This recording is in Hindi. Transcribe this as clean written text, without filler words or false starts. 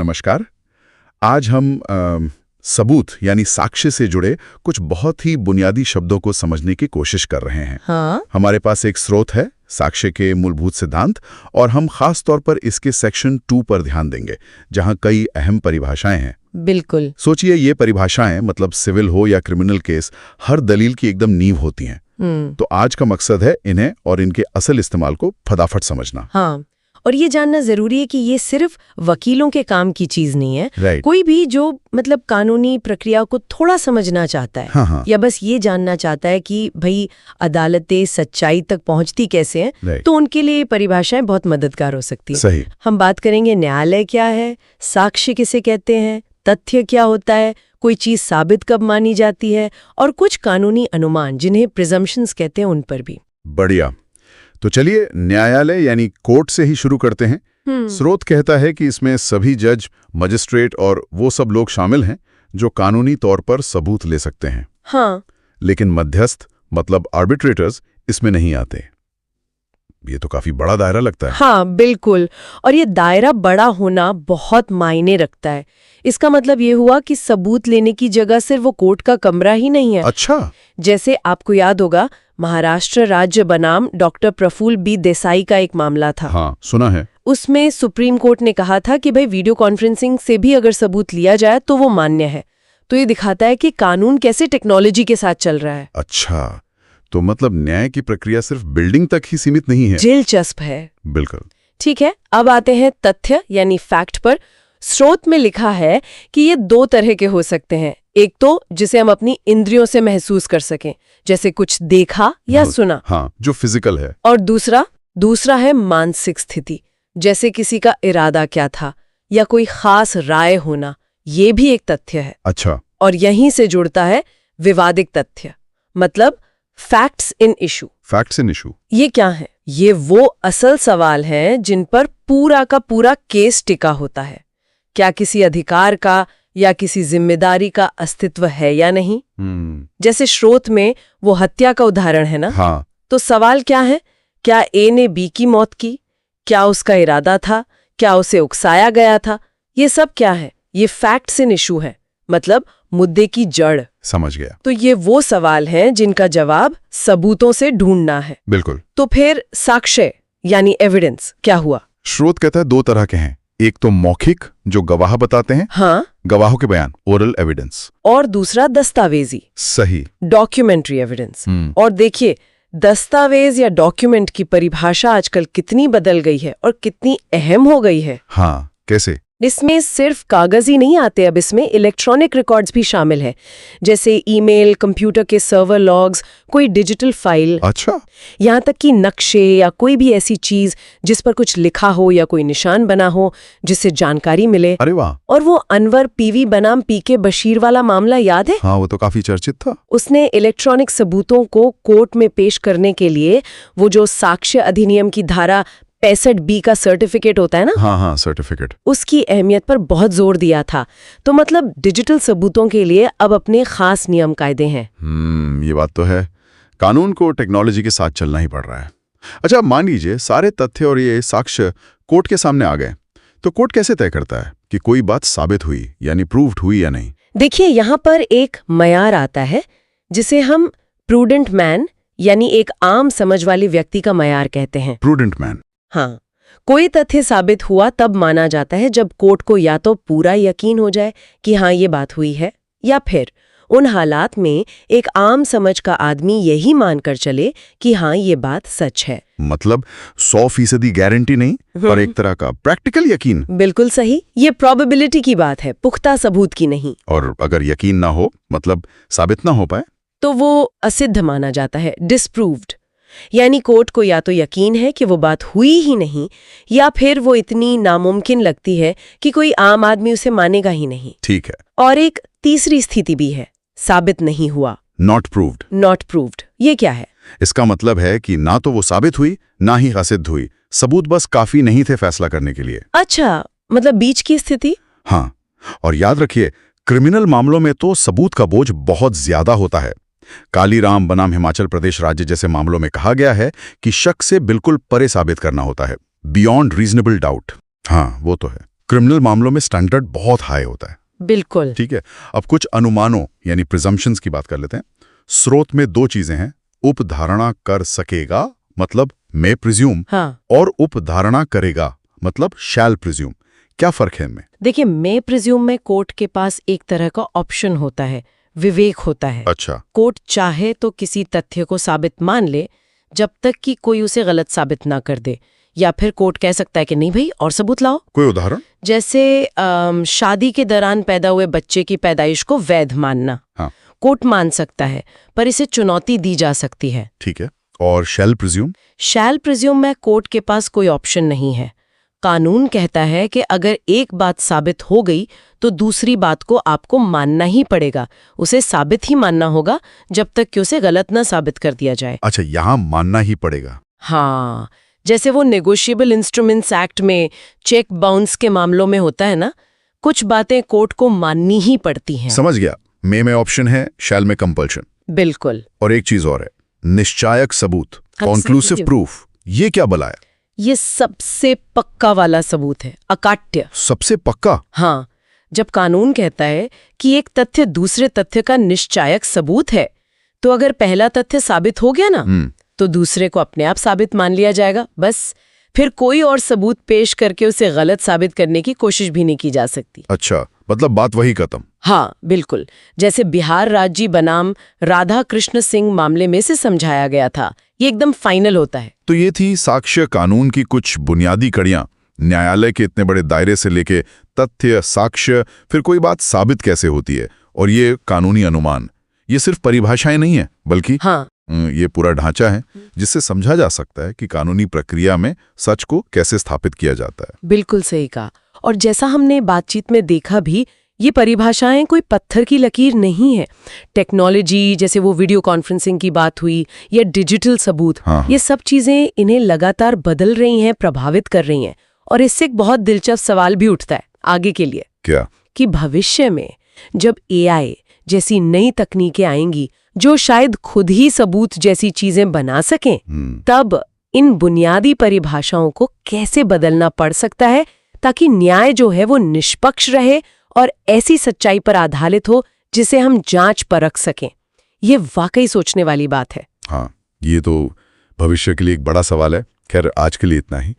नमस्कार। आज हम सबूत यानी साक्ष्य से जुड़े कुछ बहुत ही बुनियादी शब्दों को समझने की कोशिश कर रहे हैं। हाँ? हमारे पास एक स्रोत है, साक्ष्य के मूलभूत सिद्धांत, और हम खास तौर पर इसके सेक्शन 2 पर ध्यान देंगे, जहां कई अहम परिभाषाएं हैं। बिल्कुल। सोचिए, ये परिभाषाएं मतलब सिविल हो या क्रिमिनल केस, हर दलील की एकदम नींव होती हैं। तो आज का मकसद है इन्हें और इनके असल इस्तेमाल को फटाफट समझना। हाँ, और ये जानना जरूरी है कि ये सिर्फ वकीलों के काम की चीज नहीं है। राइट। कोई भी जो मतलब कानूनी प्रक्रिया को थोड़ा समझना चाहता है, हाँ। या बस ये जानना चाहता है कि भाई अदालतें सच्चाई तक पहुंचती कैसे हैं, राइट। तो उनके लिए ये परिभाषाएं बहुत मददगार हो सकती हैं। सही। हम बात करेंगे न्यायालय क्या है, साक्ष्य किसे कहते हैं, तथ्य क्या होता है, कोई चीज साबित कब मानी जाती है, और कुछ कानूनी अनुमान जिन्हें प्रिजम्पशंस कहते हैं उन पर भी। बढ़िया। तो चलिए न्यायालय यानी कोर्ट से ही शुरू करते हैं। स्रोत कहता है कि इसमें सभी जज, मजिस्ट्रेट और वो सब लोग शामिल हैं जो कानूनी तौर पर सबूत ले सकते हैं। हाँ। लेकिन मध्यस्थ मतलब आर्बिट्रेटर्स इसमें नहीं आते। ये तो काफी बड़ा दायरा लगता है। हाँ, बिल्कुल। और ये दायरा बड़ा होना बहुत मायने रखता है। इसका मतलब ये हुआ कि सबूत लेने की जगह सिर्फ वो कोर्ट का कमरा ही नहीं है। अच्छा। जैसे आपको याद होगा, महाराष्ट्र राज्य बनाम डॉक्टर प्रफुल्ल बी देसाई का एक मामला था। हाँ, सुना है। उसमें सुप्रीम कोर्ट ने कहा था कि भाई वीडियो कॉन्फ्रेंसिंग से भी अगर सबूत लिया जाए तो वो मान्य है। तो ये दिखाता है कि कानून कैसे टेक्नोलॉजी के साथ चल रहा है। अच्छा, तो मतलब न्याय की प्रक्रिया सिर्फ बिल्डिंग तक ही सीमित नहीं है। दिलचस्प है। बिल्कुल। ठीक है, अब आते हैं तथ्य यानी फैक्ट पर। स्रोत में लिखा है कि ये दो तरह के हो सकते हैं। एक तो जिसे हम अपनी इंद्रियों से महसूस कर सकें, जैसे कुछ देखा या सुना। हाँ, जो फिजिकल है। और दूसरा है मानसिक स्थिति, जैसे किसी का इरादा क्या था या कोई खास राय होना। ये भी एक तथ्य है। अच्छा। और यहीं से जुड़ता है विवादित तथ्य, मतलब facts in issue. Facts in issue ये क्या है? ये वो असल सवाल हैं जिन पर पूरा का पूरा केस टिका होता है। क्या किसी अधिकार का या किसी जिम्मेदारी का अस्तित्व है या नहीं? जैसे स्रोत में वो हत्या का उदाहरण है ना। हाँ। तो सवाल क्या है? क्या ए ने बी की मौत की? क्या उसका इरादा था? क्या उसे उकसाया गया था? ये सब क्या है? ये फैक्ट्स इन इशू है, मतलब मुद्दे की जड़। समझ गया। तो ये वो सवाल हैं जिनका जवाब सबूतों से ढूंढना है। बिल्कुल। तो फिर साक्ष्य यानी एविडेंस क्या हुआ? स्रोत कहता है दो तरह के हैं। एक तो मौखिक, जो गवाह बताते हैं। हाँ। गवाहों के बयान, ओरल एविडेंस। और दूसरा दस्तावेजी, सही, डॉक्यूमेंट्री एविडेंस। और देखिए, दस्तावेज या डॉक्यूमेंट की परिभाषा आजकल कितनी बदल गई है और कितनी अहम हो गई है। हाँ, कैसे? इसमें सिर्फ कागज ही नहीं आते, अब इसमें इलेक्ट्रॉनिक रिकॉर्ड्स भी शामिल है, जैसे ईमेल, कंप्यूटर के सर्वर लॉग्स, कोई डिजिटल फाइल। अच्छा। यहाँ तक कि नक्शे या कोई भी ऐसी चीज जिस पर कुछ लिखा हो या कोई निशान बना हो जिससे जानकारी मिले। अरे वाह। और वो अनवर पीवी बनाम पीके बशीर वाला मामला याद है? हाँ, वो तो काफी चर्चित था। उसने इलेक्ट्रॉनिक सबूतों को कोर्ट में पेश करने के लिए वो जो साक्ष्य अधिनियम की धारा 65B का सर्टिफिकेट होता है ना। हाँ, सर्टिफिकेट। उसकी अहमियत पर बहुत जोर दिया था। तो मतलब डिजिटल सबूतों के लिए अब अपने खास नियम कायदे हैं। ये बात तो है। कानून को टेक्नोलॉजी के साथ चलना ही पड़ रहा है। अच्छा, मान लीजिए सारे तथ्य और ये साक्ष्य कोर्ट के सामने आ गए, तो कोर्ट कैसे तय करता है कि कोई बात साबित हुई यानी प्रूव्ड हुई या नहीं? देखिए, यहाँ पर एक मयार आता है जिसे हम प्रूडेंट मैन यानी एक आम समझ वाले व्यक्ति का मयार कहते हैं। Prudent man. हाँ, कोई तथ्य साबित हुआ तब माना जाता है जब कोर्ट को या तो पूरा यकीन हो जाए कि हाँ ये बात हुई है, या फिर उन हालात में एक आम समझ का आदमी यही मानकर चले कि हाँ ये बात सच है। मतलब 100% गारंटी नहीं, पर एक तरह का प्रैक्टिकल यकीन। बिल्कुल सही, ये प्रोबेबिलिटी की बात है, पुख्ता सबूत की नहीं। और अगर यकीन ना हो, मतलब साबित ना हो पाए, तो वो असिद्ध माना जाता है, डिसप्रूव्ड। यानी कोर्ट को या तो यकीन है कि वो बात हुई ही नहीं, या फिर वो इतनी नामुमकिन लगती है कि कोई आम आदमी उसे मानेगा ही नहीं। ठीक है। और एक तीसरी स्थिति भी है, साबित नहीं हुआ, नॉट प्रूव्ड। Not proved. ये क्या है? इसका मतलब है कि ना तो वो साबित हुई, ना ही असिद्ध हुई। सबूत बस काफी नहीं थे फैसला करने के लिए। अच्छा, मतलब बीच की स्थिति। हाँ, और याद रखिए, क्रिमिनल मामलों में तो सबूत का बोझ बहुत ज्यादा होता है। कालीराम बनाम हिमाचल प्रदेश राज्य जैसे मामलों में कहा गया है कि शक से बिल्कुल परे साबित करना होता है, बियॉन्ड रीजनेबल डाउट। हाँ, वो तो है। क्रिमिनल मामलों में स्टैंडर्ड बहुत हाई होता है। बिल्कुल। ठीक है, अब कुछ अनुमानों यानी प्रिजम्पशंस की बात कर लेते हैं। स्रोत में दो चीजें हैं, उपधारणा कर सकेगा मतलब मे प्रिज्यूम, हाँ। और उपधारणा करेगा मतलब शैल प्रिज्यूम। क्या फर्क है इनमें? देखिए, मे प्रिज्यूम में कोर्ट के पास एक तरह का ऑप्शन होता है, विवेक होता है। अच्छा। कोर्ट चाहे तो किसी तथ्य को साबित मान ले जब तक कि कोई उसे गलत साबित ना कर दे, या फिर कोर्ट कह सकता है कि नहीं भाई और सबूत लाओ। कोई उदाहरण? जैसे शादी के दौरान पैदा हुए बच्चे की पैदाइश को वैध मानना। हाँ। कोर्ट मान सकता है, पर इसे चुनौती दी जा सकती है। ठीक है। और शैल प्रिज्यूम? शैल प्रिज्यूम में कोर्ट के पास कोई ऑप्शन नहीं है। कानून कहता है कि अगर एक बात साबित हो गई तो दूसरी बात को आपको मानना ही पड़ेगा, उसे साबित ही मानना होगा जब तक कि उसे गलत ना साबित कर दिया जाए। अच्छा, यहाँ मानना ही पड़ेगा। हाँ, जैसे वो नेगोशिएबल इंस्ट्रूमेंट्स एक्ट में चेक बाउंस के मामलों में होता है ना, कुछ बातें कोर्ट को माननी ही पड़ती हैं। समझ गया। मे में ऑप्शन है, शैल में कंपल्शन। बिल्कुल। और एक चीज और है, निश्चायक सबूत, कॉन्क्लूसिव Absolutely. प्रूफ। ये क्या बला है? ये सबसे पक्का वाला सबूत है, अकाट्य। सबसे पक्का? हाँ, जब कानून कहता है कि एक तथ्य दूसरे तथ्य का निश्चायक सबूत है, तो अगर पहला तथ्य साबित हो गया ना, तो दूसरे को अपने आप साबित मान लिया जाएगा। बस फिर कोई और सबूत पेश करके उसे गलत साबित करने की कोशिश भी नहीं की जा सकती। अच्छा, मतलब बात वही खत्म। हाँ, बिल्कुल। जैसे बिहार राज्य बनाम राधा कृष्ण सिंह मामले में से समझाया गया था, ये एकदम फाइनल होता है। तो ये थी साक्ष्य कानून की कुछ बुनियादी कड़ियां। न्यायालय के इतने बड़े दायरे से लेके तथ्य, साक्ष्य, फिर कोई बात साबित कैसे होती है, और ये कानूनी अनुमान, ये सिर्फ परिभाषाएं नहीं है, बल्कि हाँ, ये पूरा ढांचा है जिससे समझा जा सकता है कि कानूनी प्रक्रिया में सच को कैसे स्थापित किया जाता है। बिल्कुल सही कहा। और जैसा हमने बातचीत में देखा भी, ये परिभाषाएं कोई पत्थर की लकीर नहीं है। टेक्नोलॉजी, जैसे वो वीडियो कॉन्फ्रेंसिंग की बात हुई, या डिजिटल सबूत, हाँ। ये सब चीजें इन्हें लगातार बदल रही हैं, प्रभावित कर रही हैं। और इससे एक बहुत दिलचस्प सवाल भी उठता है आगे के लिए। क्या? कि भविष्य में जब एआई जैसी नई तकनीकें आएंगी जो शायद खुद ही सबूत जैसी चीजें बना सकें, तब इन बुनियादी परिभाषाओं को कैसे बदलना पड़ सकता है ताकि न्याय जो है वो निष्पक्ष रहे और ऐसी सच्चाई पर आधारित हो जिसे हम जांच परख सकें। ये वाकई सोचने वाली बात है। हाँ, ये तो भविष्य के लिए एक बड़ा सवाल है। खैर, आज के लिए इतना ही।